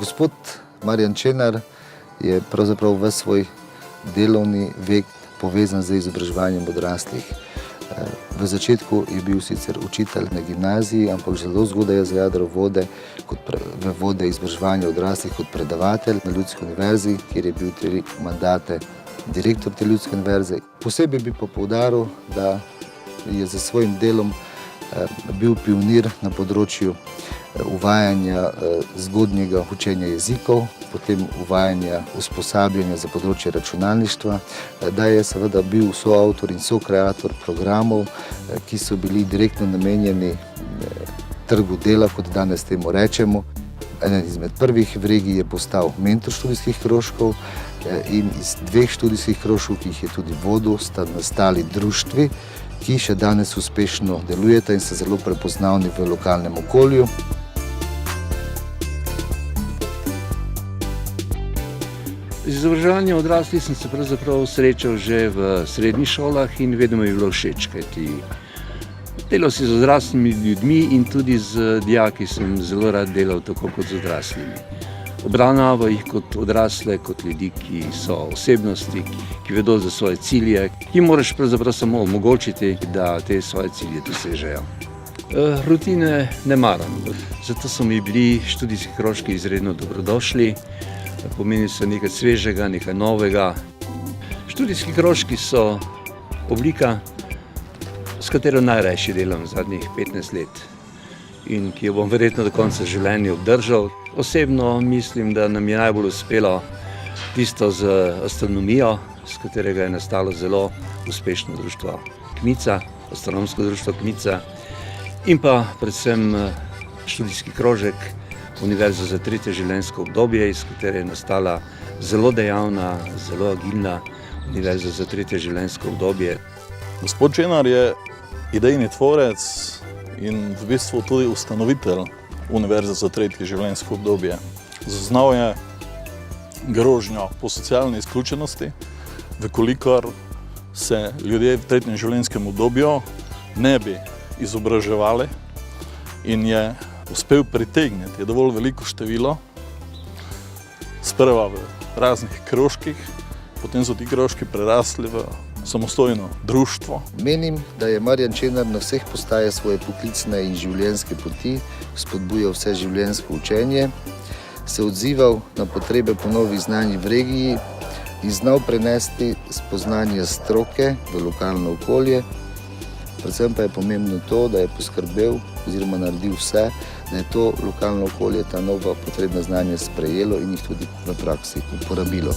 Gospod Marjan Čenar je pravzaprav ves svoj delovni vek povezan z izobraževanjem odraslih. V začetku je bil sicer učitelj na gimnaziji, ampak zelo zgodaj je zajadral v vode izobraževanja odraslih kot predavatelj na Ljudski univerzi, kjer je bil 3 mandate direktor te Ljudske univerze. Posebej bi pa poudaril, da je za svojim delom bil pionir na področju uvajanja zgodnjega učenja jezikov, potem uvajanja usposabljanja za področje računalništva, da je seveda bil soavtor in sokreator programov, ki so bili direktno namenjeni trgu dela, kot danes temu rečemo. Eden izmed prvih v regiji je postal mentor študijskih krožkov in iz 2 študijskih krožkov, ki jih je tudi vodil, sta nastali društvi, ki še danes uspešno delujeta in so zelo prepoznavni v lokalnem okolju. Z izobraževanjem odraslih sem se pravzaprav srečal že v srednjih šolah in vedno mi je bilo všeč, kajti delal si z odraslimi ljudmi in tudi z dijaki sem zelo rad delal tako kot z odraslimi. Obravnaval jih kot odrasle, kot ljudi, ki so osebnosti, ki vedo za svoje cilje, ki moraš pravzaprav samo omogočiti, da te svoje cilje dosežejo. Rutine ne maram, zato so mi bili študijski krožki izredno dobrodošli. Pomeni so nekaj svežega, nekaj novega. Študijski krožki so oblika, s katero najrajši delam zadnjih 15 let in ki jo bom verjetno do konca življenja obdržal. Osebno mislim, da nam je najbolj uspelo tisto z astronomijo, s katerega je nastalo zelo uspešno društvo Kmica, astronomsko društvo Kmica, in pa predvsem študijski krožek Univerza za 3. življenjsko obdobje, iz katere je nastala zelo dejavna, zelo agilna Univerza za 3. življenjsko obdobje. Gospod Čenar je idejni tvorec in v bistvu tudi ustanovitelj Univerze za 3. življenjsko obdobje. Zaznal je grožnjo po socialni izključenosti, vkolikor se ljudje v 3. življenjskem obdobju ne bi izobraževali, in je uspel pritegniti dovolj veliko število, sprva v raznih krožkih, potem so ti krožki prerasli v samostojno društvo. Menim, da je Marjan Čenar na vseh postajah svoje poklicne in življenjske poti spodbujal vse življenjsko učenje, se odzival na potrebe po novih znanjih v regiji in znal prenesti spoznanje stroke v lokalno okolje. Predvsem pa je pomembno to, da je poskrbel oziroma naredil vse, da je to lokalno okolje ta nova potrebna znanja sprejelo in jih tudi v praksi uporabilo.